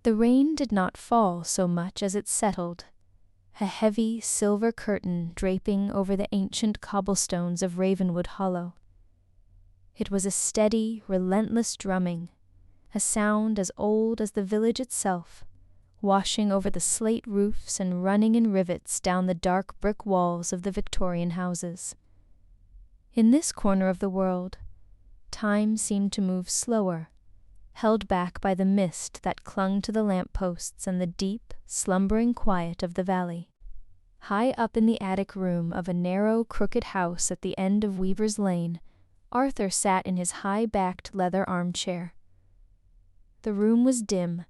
The rain did not fall so much as it settled, a heavy silver curtain draping over the ancient cobblestones of Ravenwood Hollow. It was a steady, relentless drumming, a sound as old as the village itself, washing over the slate roofs and running in rivets down the dark brick walls of the Victorian houses. In this corner of the world, time seemed to move slower, held back by the mist that clung to the lamp-posts and the deep, slumbering quiet of the valley. High up in the attic room of a narrow, crooked house at the end of Weaver's Lane, Arthur sat in his high-backed leather armchair. The room was dim,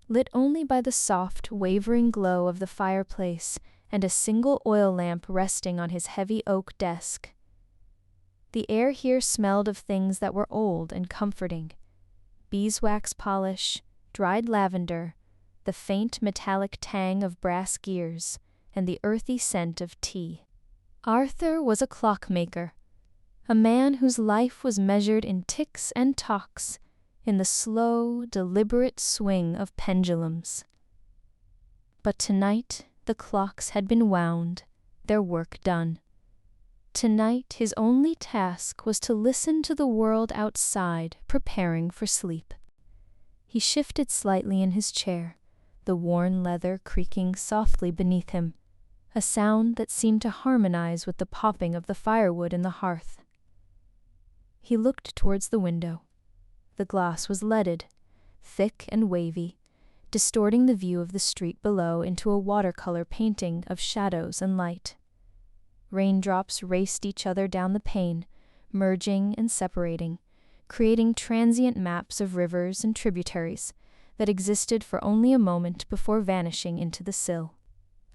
lit only by the soft, wavering glow of the fireplace and a single oil lamp resting on his heavy oak desk. The air here smelled of things that were old and comforting: beeswax polish, dried lavender, the faint metallic tang of brass gears, and the earthy scent of tea. Arthur was a clockmaker, a man whose life was measured in ticks and tocks, in the slow, deliberate swing of pendulums. But tonight the clocks had been wound, their work done. Tonight his only task was to listen to the world outside preparing for sleep. He shifted slightly in his chair, the worn leather creaking softly beneath him, a sound that seemed to harmonize with the popping of the firewood in the hearth. He looked towards the window. The glass was leaded, thick and wavy, distorting the view of the street below into a watercolor painting of shadows and light. Raindrops raced each other down the pane, merging and separating, creating transient maps of rivers and tributaries that existed for only a moment before vanishing into the sill.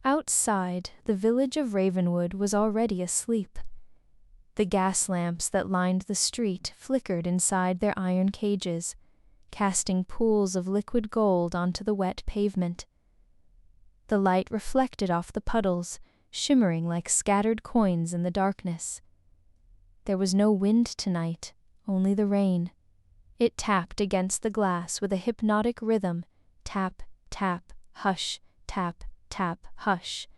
Outside, the village of Ravenwood was already asleep. The gas lamps that lined the street flickered inside their iron cages, casting pools of liquid gold onto the wet pavement. The light reflected off the puddles, shimmering like scattered coins in the darkness. There was no wind tonight, only the rain. It tapped against the glass with a hypnotic rhythm: tap, tap, hush, tap, tap, hush.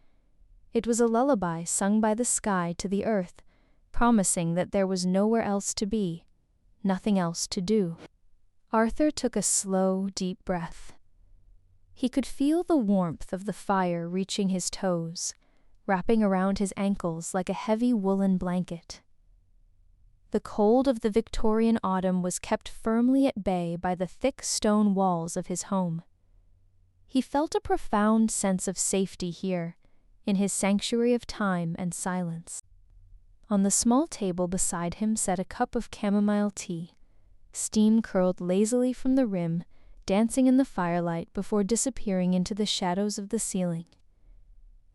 It was a lullaby sung by the sky to the earth, promising that there was nowhere else to be, nothing else to do. Arthur took a slow, deep breath. He could feel the warmth of the fire reaching his toes, wrapping around his ankles like a heavy woolen blanket. The cold of the Victorian autumn was kept firmly at bay by the thick stone walls of his home. He felt a profound sense of safety here, in his sanctuary of time and silence. On the small table beside him sat a cup of chamomile tea. Steam curled lazily from the rim, dancing in the firelight before disappearing into the shadows of the ceiling.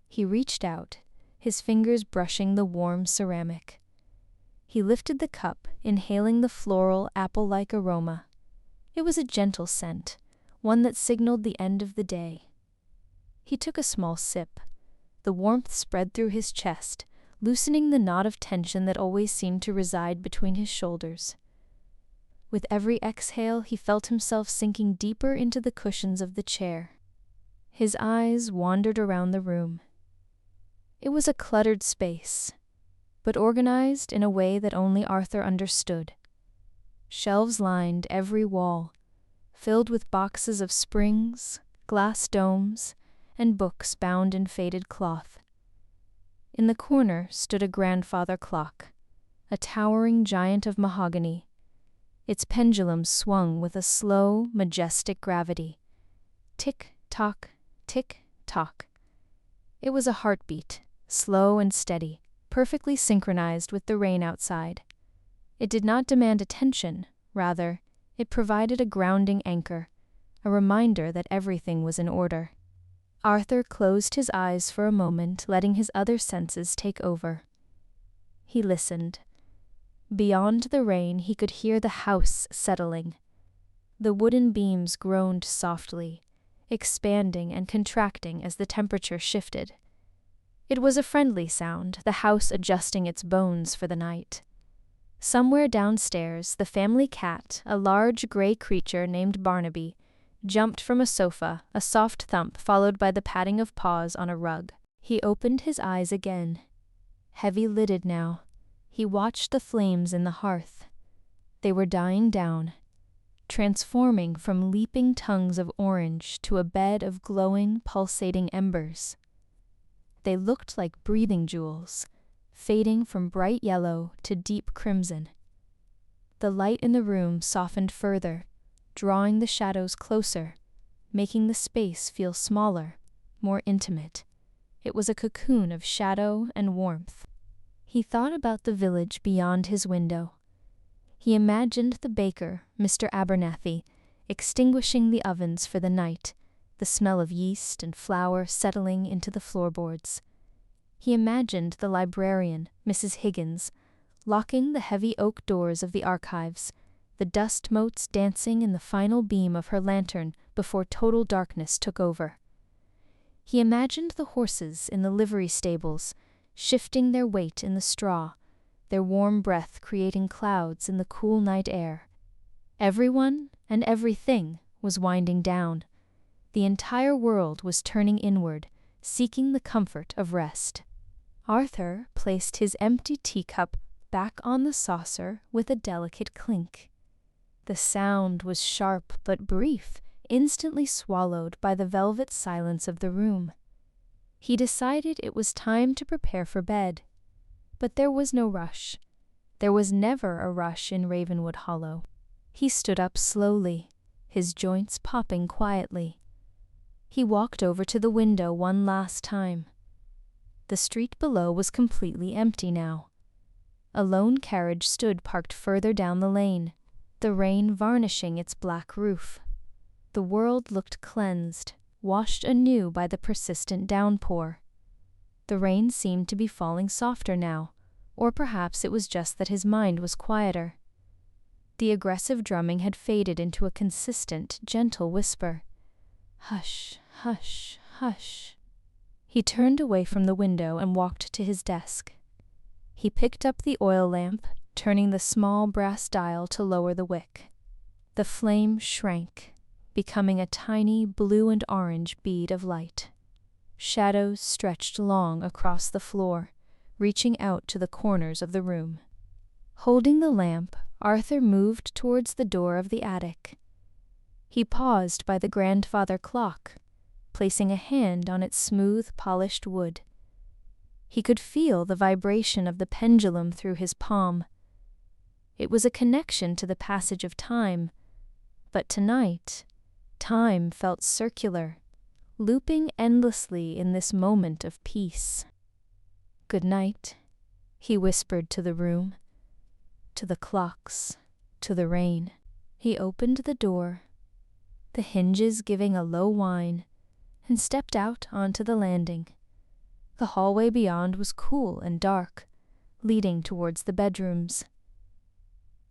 He reached out, his fingers brushing the warm ceramic. He lifted the cup, inhaling the floral, apple-like aroma. It was a gentle scent, one that signaled the end of the day. He took a small sip. The warmth spread through his chest, loosening the knot of tension that always seemed to reside between his shoulders. With every exhale, he felt himself sinking deeper into the cushions of the chair. His eyes wandered around the room. It was a cluttered space, but organized in a way that only Arthur understood. Shelves lined every wall, filled with boxes of springs, glass domes, and books bound in faded cloth. In the corner stood a grandfather clock, a towering giant of mahogany. Its pendulum swung with a slow, majestic gravity. Tick-tock, tick-tock. It was a heartbeat, slow and steady, perfectly synchronized with the rain outside. It did not demand attention, rather, it provided a grounding anchor, a reminder that everything was in order. Arthur closed his eyes for a moment, letting his other senses take over. He listened. Beyond the rain, he could hear the house settling. The wooden beams groaned softly, expanding and contracting as the temperature shifted. It was a friendly sound, the house adjusting its bones for the night. Somewhere downstairs, the family cat, a large gray creature named Barnaby, jumped from a sofa, a soft thump followed by the patting of paws on a rug. He opened his eyes again. Heavy-lidded now, he watched the flames in the hearth. They were dying down, transforming from leaping tongues of orange to a bed of glowing, pulsating embers. They looked like breathing jewels, fading from bright yellow to deep crimson. The light in the room softened further, drawing the shadows closer, making the space feel smaller, more intimate. It was a cocoon of shadow and warmth. He thought about the village beyond his window. He imagined the baker, Mr. Abernathy, extinguishing the ovens for the night, the smell of yeast and flour settling into the floorboards. He imagined the librarian, Mrs. Higgins, locking the heavy oak doors of the archives, the dust motes dancing in the final beam of her lantern before total darkness took over. He imagined the horses in the livery stables, shifting their weight in the straw, their warm breath creating clouds in the cool night air. Everyone and everything was winding down. The entire world was turning inward, seeking the comfort of rest. Arthur placed his empty teacup back on the saucer with a delicate clink. The sound was sharp but brief, instantly swallowed by the velvet silence of the room. He decided it was time to prepare for bed. But there was no rush. There was never a rush in Ravenwood Hollow. He stood up slowly, his joints popping quietly. He walked over to the window one last time. The street below was completely empty now. A lone carriage stood parked further down the lane, the rain varnishing its black roof. The world looked cleansed, washed anew by the persistent downpour. The rain seemed to be falling softer now, or perhaps it was just that his mind was quieter. The aggressive drumming had faded into a consistent, gentle whisper. Hush, hush, hush. He turned away from the window and walked to his desk. He picked up the oil lamp, turning the small brass dial to lower the wick. The flame shrank, becoming a tiny blue and orange bead of light. Shadows stretched long across the floor, reaching out to the corners of the room. Holding the lamp, Arthur moved towards the door of the attic. He paused by the grandfather clock, placing a hand on its smooth, polished wood. He could feel the vibration of the pendulum through his palm. It was a connection to the passage of time, but tonight, time felt circular, looping endlessly in this moment of peace. "Good night," he whispered to the room, to the clocks, to the rain. He opened the door, the hinges giving a low whine, and stepped out onto the landing. The hallway beyond was cool and dark, leading towards the bedrooms.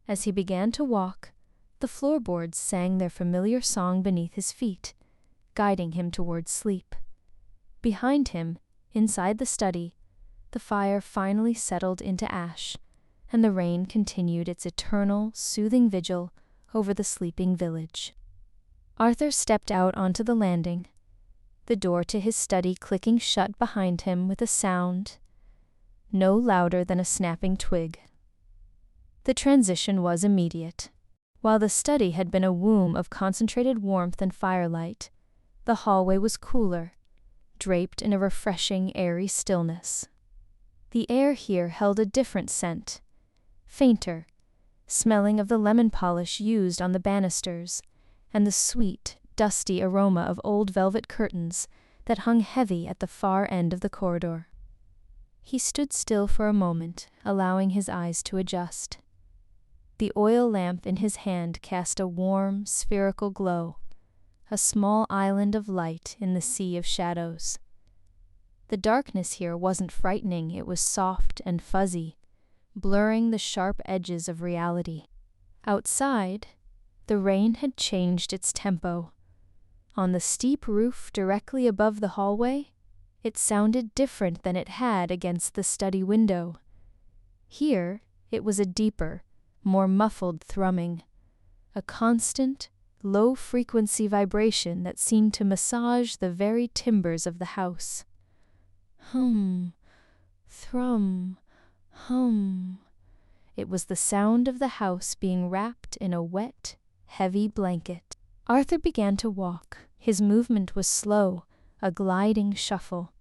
As he began to walk, the floorboards sang their familiar song beneath his feet, guiding him towards sleep. Behind him, inside the study, the fire finally settled into ash, and the rain continued its eternal, soothing vigil over the sleeping village. Arthur stepped out onto the landing, the door to his study clicking shut behind him with a sound no louder than a snapping twig. The transition was immediate. While the study had been a womb of concentrated warmth and firelight, the hallway was cooler, draped in a refreshing, airy stillness. The air here held a different scent, fainter, smelling of the lemon polish used on the banisters, and the sweet, dusty aroma of old velvet curtains that hung heavy at the far end of the corridor. He stood still for a moment, allowing his eyes to adjust. The oil lamp in his hand cast a warm, spherical glow, a small island of light in the sea of shadows. The darkness here wasn't frightening, it was soft and fuzzy, blurring the sharp edges of reality. Outside, the rain had changed its tempo. On the steep roof directly above the hallway, it sounded different than it had against the study window. Here, it was a deeper, more muffled thrumming, a constant, low-frequency vibration that seemed to massage the very timbers of the house. Hum, thrum, hum. It was the sound of the house being wrapped in a wet, heavy blanket. Arthur began to walk. His movement was slow, a gliding shuffle.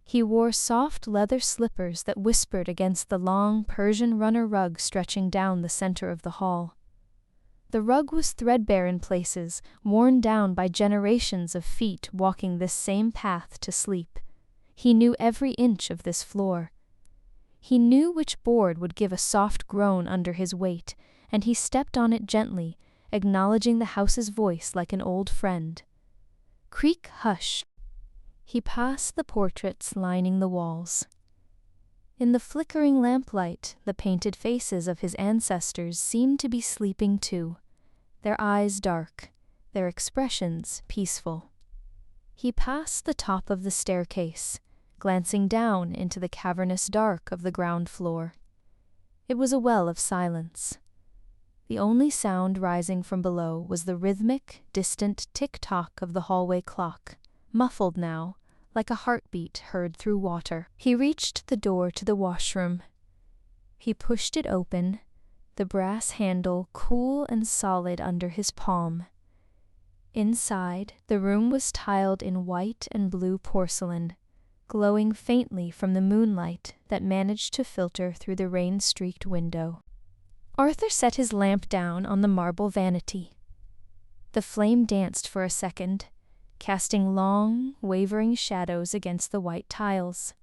He wore soft leather slippers that whispered against the long Persian runner rug stretching down the center of the hall. The rug was threadbare in places, worn down by generations of feet walking this same path to sleep. He knew every inch of this floor. He knew which board would give a soft groan under his weight, and he stepped on it gently, acknowledging the house's voice like an old friend. Creak, hush. He passed the portraits lining the walls. In the flickering lamplight, the painted faces of his ancestors seemed to be sleeping too, their eyes dark, their expressions peaceful. He passed the top of the staircase, glancing down into the cavernous dark of the ground floor. It was a well of silence. The only sound rising from below was the rhythmic, distant tick-tock of the hallway clock, muffled now, like a heartbeat heard through water. He reached the door to the washroom. He pushed it open, the brass handle cool and solid under his palm. Inside, the room was tiled in white and blue porcelain, glowing faintly from the moonlight that managed to filter through the rain-streaked window. Arthur set his lamp down on the marble vanity. The flame danced for a second, casting long, wavering shadows against the white tiles.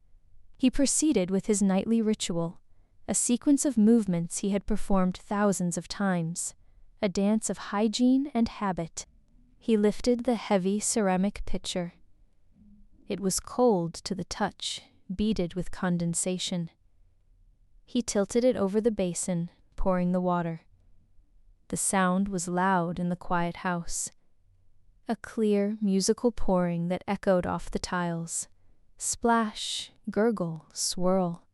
He proceeded with his nightly ritual, a sequence of movements he had performed thousands of times, a dance of hygiene and habit. He lifted the heavy ceramic pitcher. It was cold to the touch, beaded with condensation. He tilted it over the basin, pouring the water. The sound was loud in the quiet house, a clear, musical pouring that echoed off the tiles. Splash, gurgle, swirl.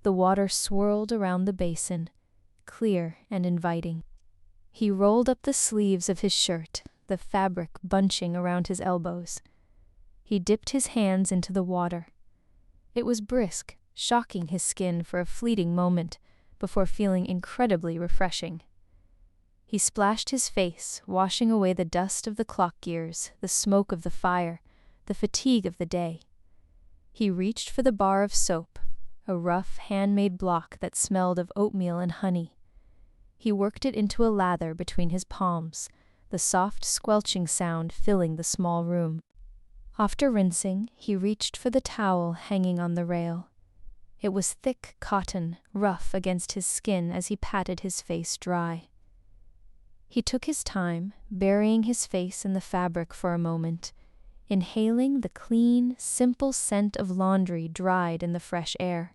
The water swirled around the basin, clear and inviting. He rolled up the sleeves of his shirt, the fabric bunching around his elbows. He dipped his hands into the water. It was brisk, shocking his skin for a fleeting moment, before feeling incredibly refreshing. He splashed his face, washing away the dust of the clock gears, the smoke of the fire, the fatigue of the day. He reached for the bar of soap, a rough, handmade block that smelled of oatmeal and honey. He worked it into a lather between his palms, the soft squelching sound filling the small room. After rinsing, he reached for the towel hanging on the rail. It was thick cotton, rough against his skin as he patted his face dry. He took his time, burying his face in the fabric for a moment, inhaling the clean, simple scent of laundry dried in the fresh air.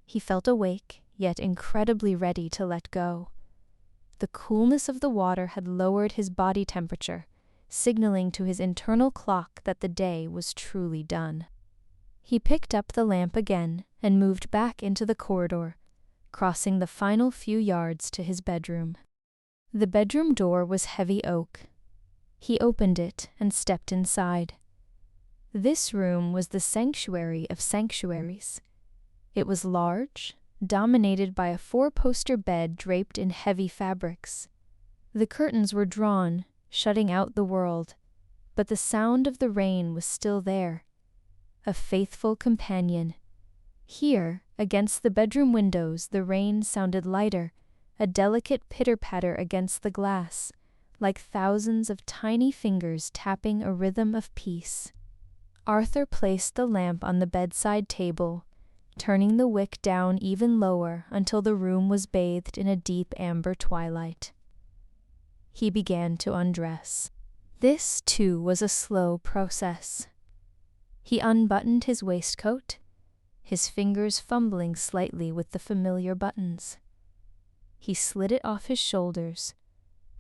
He felt awake, yet incredibly ready to let go. The coolness of the water had lowered his body temperature, signaling to his internal clock that the day was truly done. He picked up the lamp again and moved back into the corridor, crossing the final few yards to his bedroom. The bedroom door was heavy oak. He opened it and stepped inside. This room was the sanctuary of sanctuaries. It was large, dominated by a four-poster bed draped in heavy fabrics. The curtains were drawn, shutting out the world, but the sound of the rain was still there, a faithful companion. Here, against the bedroom windows, the rain sounded lighter, a delicate pitter-patter against the glass, like thousands of tiny fingers tapping a rhythm of peace. Arthur placed the lamp on the bedside table, turning the wick down even lower until the room was bathed in a deep amber twilight. He began to undress. This, too, was a slow process. He unbuttoned his waistcoat, his fingers fumbling slightly with the familiar buttons. He slid it off his shoulders,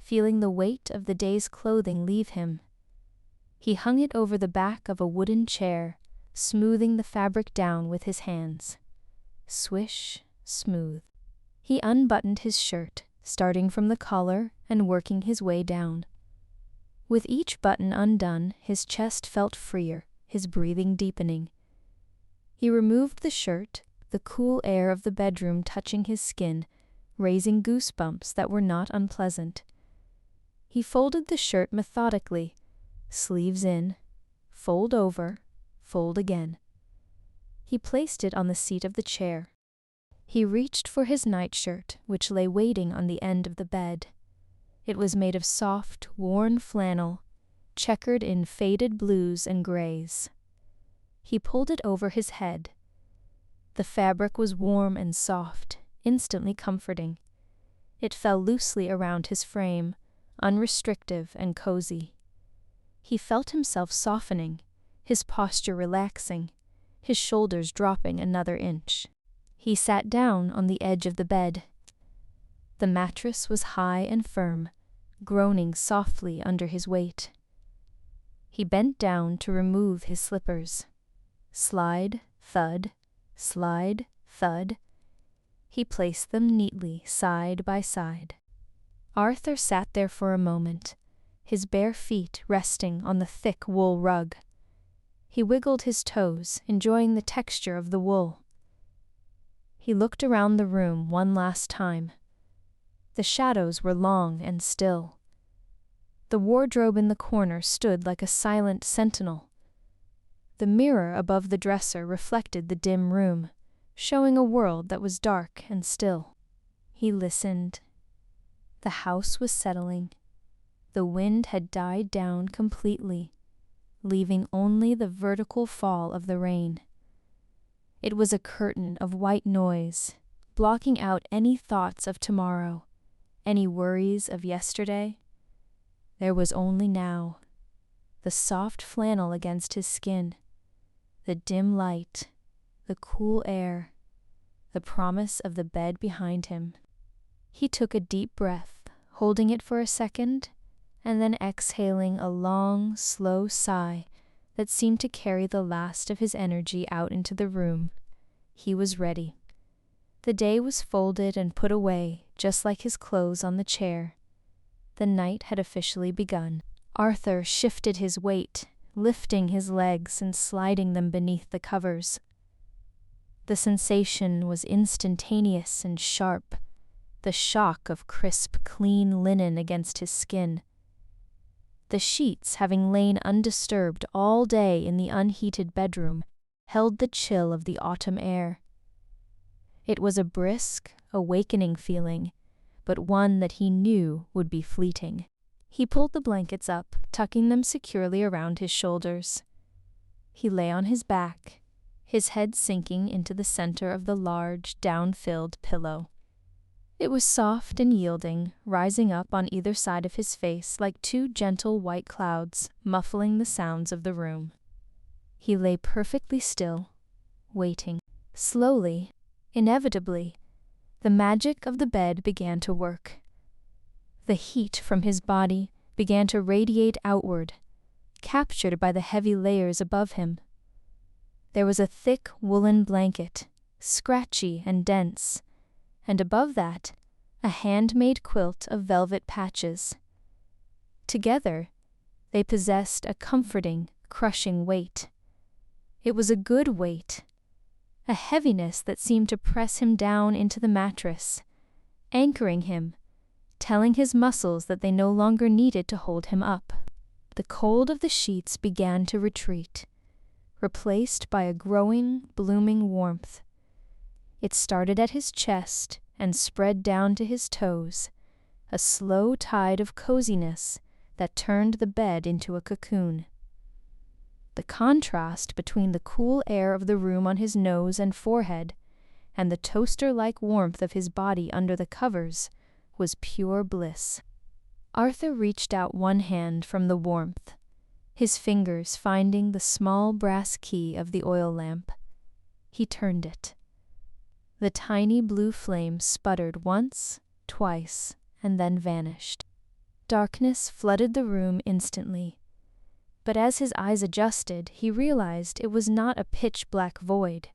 feeling the weight of the day's clothing leave him. He hung it over the back of a wooden chair, smoothing the fabric down with his hands. Swish, smooth. He unbuttoned his shirt, starting from the collar and working his way down. With each button undone, his chest felt freer, his breathing deepening. He removed the shirt, the cool air of the bedroom touching his skin, raising goosebumps that were not unpleasant. He folded the shirt methodically, sleeves in, fold over, fold again. He placed it on the seat of the chair. He reached for his nightshirt, which lay waiting on the end of the bed. It was made of soft, worn flannel, checkered in faded blues and grays. He pulled it over his head. The fabric was warm and soft, instantly comforting. It fell loosely around his frame, unrestrictive and cozy. He felt himself softening, his posture relaxing, his shoulders dropping another inch. He sat down on the edge of the bed. The mattress was high and firm, groaning softly under his weight. He bent down to remove his slippers. Slide, thud, slide, thud. He placed them neatly side by side. Arthur sat there for a moment, his bare feet resting on the thick wool rug. He wiggled his toes, enjoying the texture of the wool. He looked around the room one last time. The shadows were long and still. The wardrobe in the corner stood like a silent sentinel. The mirror above the dresser reflected the dim room, showing a world that was dark and still. He listened. The house was settling. The wind had died down completely, leaving only the vertical fall of the rain. It was a curtain of white noise, blocking out any thoughts of tomorrow, any worries of yesterday. There was only now, the soft flannel against his skin, the dim light, the cool air, the promise of the bed behind him. He took a deep breath, holding it for a second, and then exhaling a long, slow sigh that seemed to carry the last of his energy out into the room. He was ready. The day was folded and put away, just like his clothes on the chair. The night had officially begun. Arthur shifted his weight, lifting his legs and sliding them beneath the covers. The sensation was instantaneous and sharp, the shock of crisp, clean linen against his skin. The sheets, having lain undisturbed all day in the unheated bedroom, held the chill of the autumn air. It was a brisk, awakening feeling, but one that he knew would be fleeting. He pulled the blankets up, tucking them securely around his shoulders. He lay on his back, his head sinking into the center of the large, down-filled pillow. It was soft and yielding, rising up on either side of his face like two gentle white clouds, muffling the sounds of the room. He lay perfectly still, waiting. Slowly, inevitably, the magic of the bed began to work. The heat from his body began to radiate outward, captured by the heavy layers above him. There was a thick woolen blanket, scratchy and dense, and above that, a handmade quilt of velvet patches. Together, they possessed a comforting, crushing weight. It was a good weight, a heaviness that seemed to press him down into the mattress, anchoring him, telling his muscles that they no longer needed to hold him up. The cold of the sheets began to retreat, replaced by a growing, blooming warmth. It started at his chest and spread down to his toes, a slow tide of coziness that turned the bed into a cocoon. The contrast between the cool air of the room on his nose and forehead and the toaster-like warmth of his body under the covers was pure bliss. Arthur reached out one hand from the warmth, his fingers finding the small brass key of the oil lamp. He turned it. The tiny blue flame sputtered once, twice, and then vanished. Darkness flooded the room instantly. But as his eyes adjusted, he realized it was not a pitch-black void.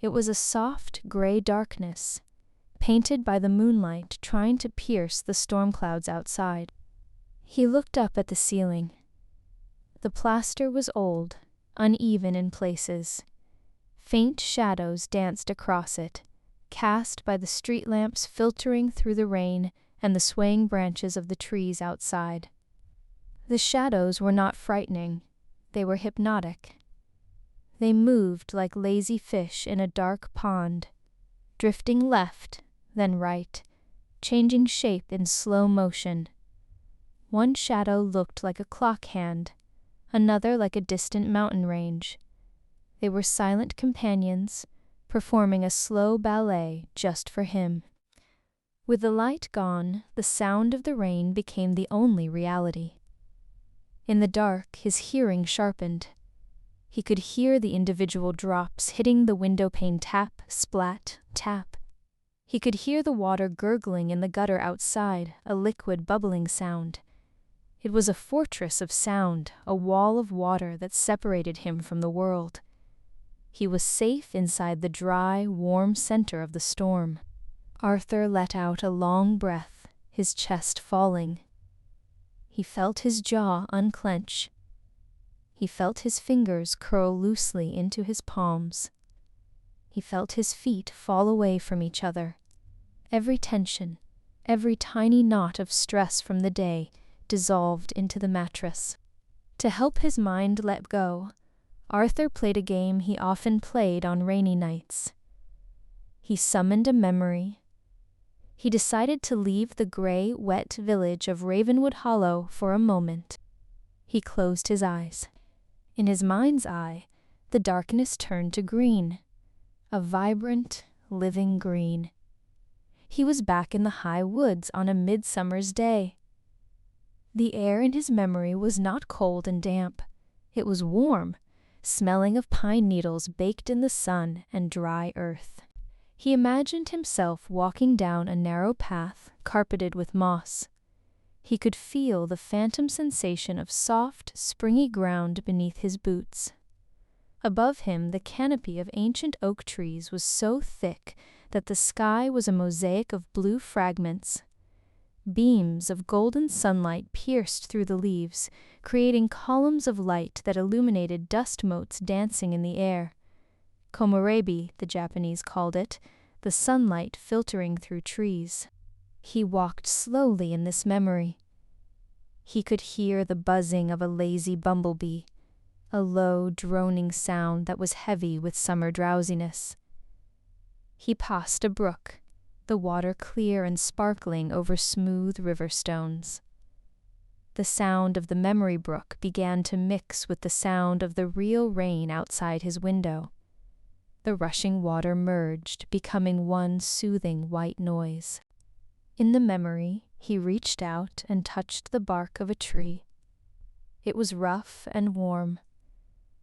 It was a soft, gray darkness, painted by the moonlight trying to pierce the storm clouds outside. He looked up at the ceiling. The plaster was old, uneven in places. Faint shadows danced across it, cast by the street lamps filtering through the rain and the swaying branches of the trees outside. The shadows were not frightening, they were hypnotic. They moved like lazy fish in a dark pond, drifting left, then right, changing shape in slow motion. One shadow looked like a clock hand, another like a distant mountain range. They were silent companions, performing a slow ballet just for him. With the light gone, the sound of the rain became the only reality. In the dark, his hearing sharpened. He could hear the individual drops hitting the windowpane tap, splat, tap. He could hear the water gurgling in the gutter outside, a liquid bubbling sound. It was a fortress of sound, a wall of water that separated him from the world. He was safe inside the dry, warm center of the storm. Arthur let out a long breath, his chest falling. He felt his jaw unclench. He felt his fingers curl loosely into his palms. He felt his feet fall away from each other. Every tension, every tiny knot of stress from the day dissolved into the mattress. To help his mind let go, Arthur played a game he often played on rainy nights. He summoned a memory. He decided to leave the gray, wet village of Ravenwood Hollow for a moment. He closed his eyes. In his mind's eye, the darkness turned to green, a vibrant, living green. He was back in the high woods on a midsummer's day. The air in his memory was not cold and damp. It was warm, smelling of pine needles baked in the sun and dry earth. He imagined himself walking down a narrow path carpeted with moss. He could feel the phantom sensation of soft, springy ground beneath his boots. Above him, the canopy of ancient oak trees was so thick that the sky was a mosaic of blue fragments. Beams of golden sunlight pierced through the leaves, creating columns of light that illuminated dust motes dancing in the air. Komorebi, the Japanese called it, the sunlight filtering through trees. He walked slowly in this memory. He could hear the buzzing of a lazy bumblebee, a low, droning sound that was heavy with summer drowsiness. He passed a brook, the water clear and sparkling over smooth river stones. The sound of the memory brook began to mix with the sound of the real rain outside his window. The rushing water merged, becoming one soothing white noise. In the memory, he reached out and touched the bark of a tree. It was rough and warm.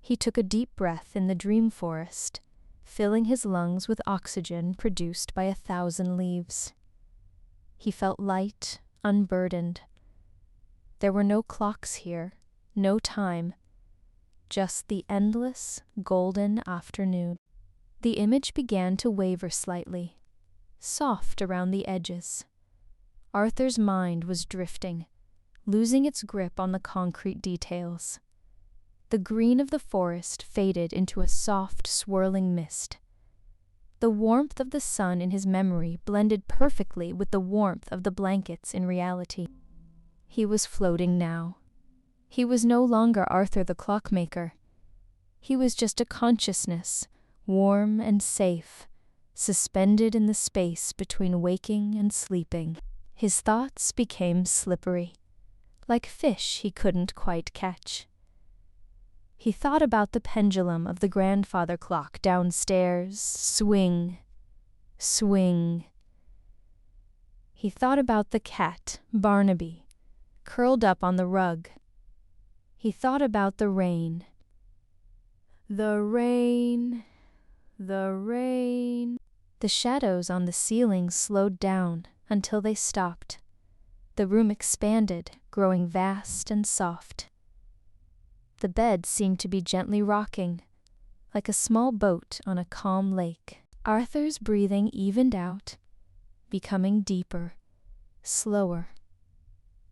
He took a deep breath in the dream forest, filling his lungs with oxygen produced by 1,000 leaves. He felt light, unburdened. There were no clocks here, no time, just the endless, golden afternoon. The image began to waver slightly, soft around the edges. Arthur's mind was drifting, losing its grip on the concrete details. The green of the forest faded into a soft, swirling mist. The warmth of the sun in his memory blended perfectly with the warmth of the blankets in reality. He was floating now. He was no longer Arthur the clockmaker. He was just a consciousness, warm and safe, suspended in the space between waking and sleeping. His thoughts became slippery, like fish he couldn't quite catch. He thought about the pendulum of the grandfather clock downstairs, swing, swing. He thought about the cat, Barnaby, curled up on the rug. He thought about the rain. The rain, the rain. The shadows on the ceiling slowed down until they stopped. The room expanded, growing vast and soft. The bed seemed to be gently rocking, like a small boat on a calm lake. Arthur's breathing evened out. becoming deeper, slower.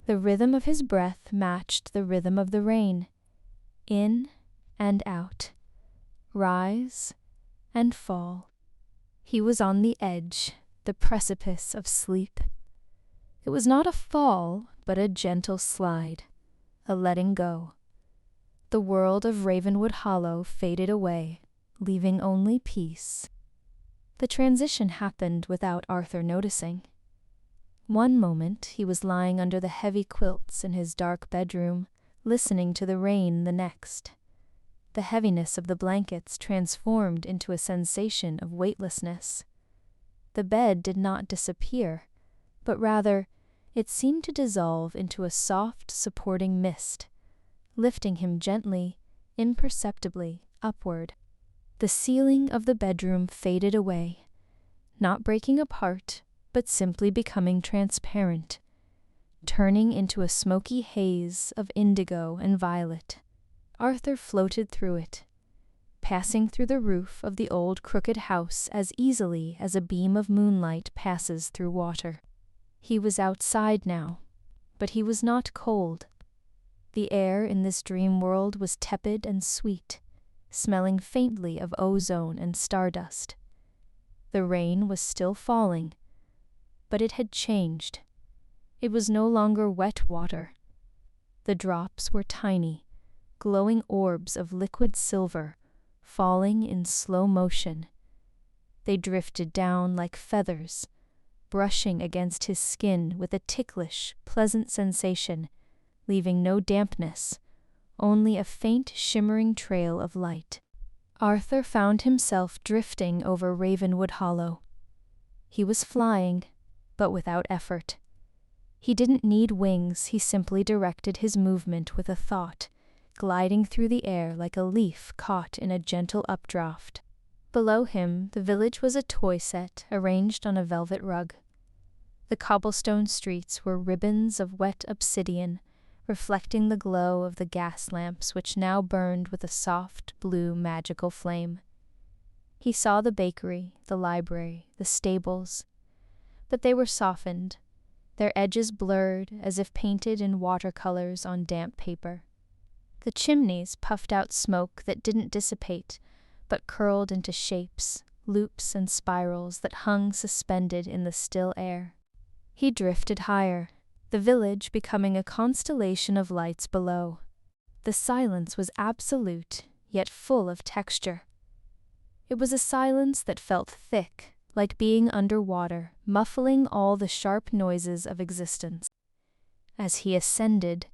The rhythm of his breath matched the rhythm of the rain, in and out, rise and fall. He was on the edge, the precipice of sleep. It was not a fall, but a gentle slide, a letting go. The world of Ravenwood Hollow faded away, leaving only peace. The transition happened without Arthur noticing. One moment he was lying under the heavy quilts in his dark bedroom, listening to the rain the next. The heaviness of the blankets transformed into a sensation of weightlessness. The bed did not disappear, but rather it seemed to dissolve into a soft, supporting mist, lifting him gently, imperceptibly, upward. The ceiling of the bedroom faded away, not breaking apart, but simply becoming transparent, turning into a smoky haze of indigo and violet. Arthur floated through it, passing through the roof of the old crooked house as easily as a beam of moonlight passes through water. He was outside now, but he was not cold. The air in this dream world was tepid and sweet, smelling faintly of ozone and stardust. The rain was still falling, but it had changed. It was no longer wet water. The drops were tiny, glowing orbs of liquid silver, falling in slow motion. They drifted down like feathers, brushing against his skin with a ticklish, pleasant sensation, leaving no dampness, only a faint shimmering trail of light. Arthur found himself drifting over Ravenwood Hollow. He was flying, but without effort. He didn't need wings, he simply directed his movement with a thought, gliding through the air like a leaf caught in a gentle updraft. Below him, the village was a toy set arranged on a velvet rug. The cobblestone streets were ribbons of wet obsidian, reflecting the glow of the gas lamps which now burned with a soft, blue, magical flame. He saw the bakery, the library, the stables, but they were softened, their edges blurred as if painted in watercolors on damp paper. The chimneys puffed out smoke that didn't dissipate, but curled into shapes, loops and spirals that hung suspended in the still air. He drifted higher, the village becoming a constellation of lights below. The silence was absolute, yet full of texture. It was a silence that felt thick, like being underwater, muffling all the sharp noises of existence. As he ascended,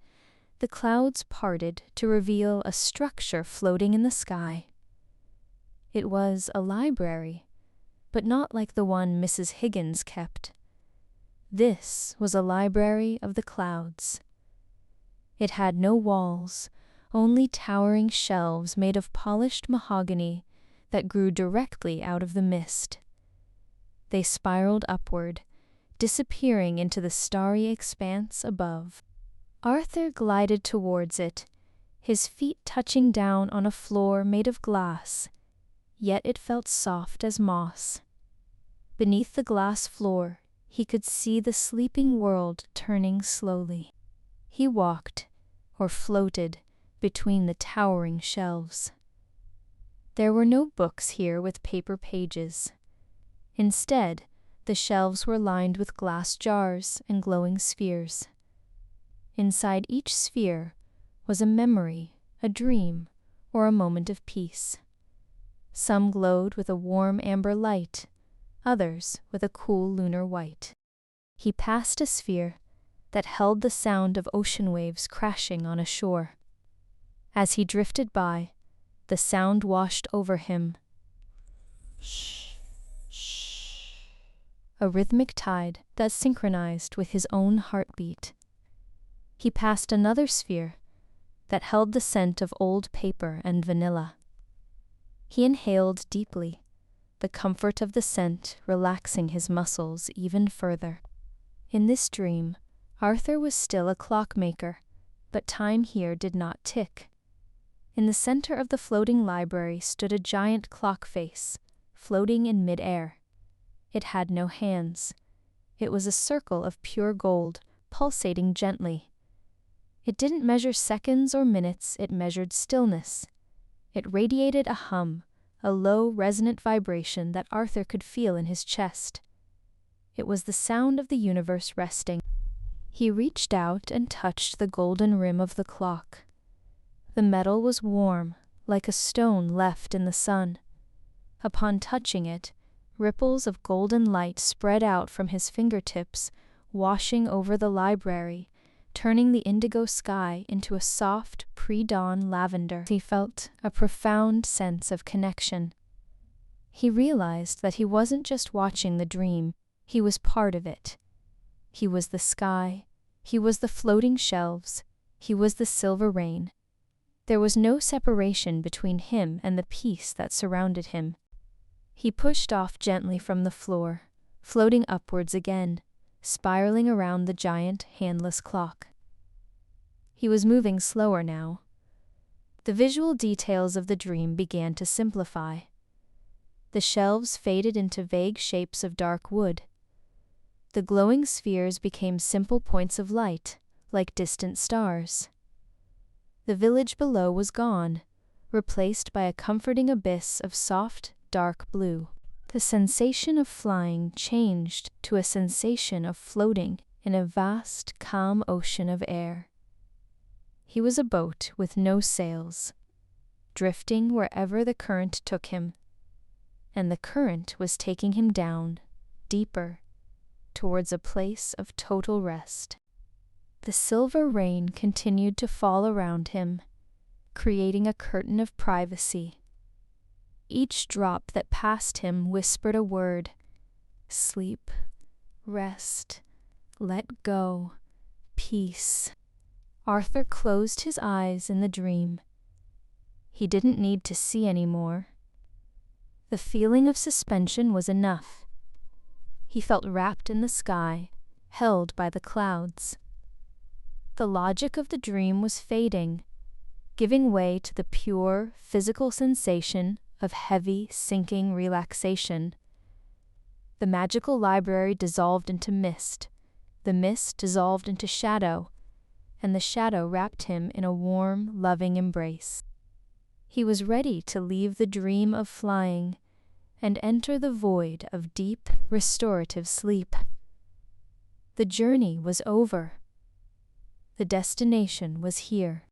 the clouds parted to reveal a structure floating in the sky. It was a library, but not like the one Mrs. Higgins kept. This was a library of the clouds. It had no walls, only towering shelves made of polished mahogany that grew directly out of the mist. They spiraled upward, disappearing into the starry expanse above. Arthur glided towards it, his feet touching down on a floor made of glass, yet it felt soft as moss. Beneath the glass floor, he could see the sleeping world turning slowly. He walked, or floated, between the towering shelves. There were no books here with paper pages. Instead, the shelves were lined with glass jars and glowing spheres. Inside each sphere was a memory, a dream, or a moment of peace. Some glowed with a warm amber light, others with a cool lunar white. He passed a sphere that held the sound of ocean waves crashing on a shore. As he drifted by, the sound washed over him. Shh, shh. A rhythmic tide that synchronized with his own heartbeat. He passed another sphere that held the scent of old paper and vanilla. He inhaled deeply, the comfort of the scent relaxing his muscles even further. In this dream, Arthur was still a clockmaker, but time here did not tick. In the center of the floating library stood a giant clock face, floating in mid-air. It had no hands. It was a circle of pure gold, pulsating gently. It didn't measure seconds or minutes, it measured stillness. It radiated a hum, a low, resonant vibration that Arthur could feel in his chest. It was the sound of the universe resting. He reached out and touched the golden rim of the clock. The metal was warm, like a stone left in the sun. Upon touching it, ripples of golden light spread out from his fingertips, washing over the library, turning the indigo sky into a soft, pre-dawn lavender. He felt a profound sense of connection. He realized that he wasn't just watching the dream, he was part of it. He was the sky, he was the floating shelves, he was the silver rain. There was no separation between him and the peace that surrounded him. He pushed off gently from the floor, floating upwards again, spiraling around the giant, handless clock. He was moving slower now. The visual details of the dream began to simplify. The shelves faded into vague shapes of dark wood. The glowing spheres became simple points of light, like distant stars. The village below was gone, replaced by a comforting abyss of soft, dark blue. The sensation of flying changed to a sensation of floating in a vast, calm ocean of air. He was a boat with no sails, drifting wherever the current took him, and the current was taking him down, deeper, towards a place of total rest. The silver rain continued to fall around him, creating a curtain of privacy. Each drop that passed him whispered a word: sleep, rest, let go, peace. Arthur closed his eyes in the dream. He didn't need to see anymore. The feeling of suspension was enough. He felt wrapped in the sky, held by the clouds. The logic of the dream was fading, giving way to the pure, physical sensation of heavy, sinking relaxation. The magical library dissolved into mist, the mist dissolved into shadow, and the shadow wrapped him in a warm, loving embrace. He was ready to leave the dream of flying and enter the void of deep, restorative sleep. The journey was over. The destination was here.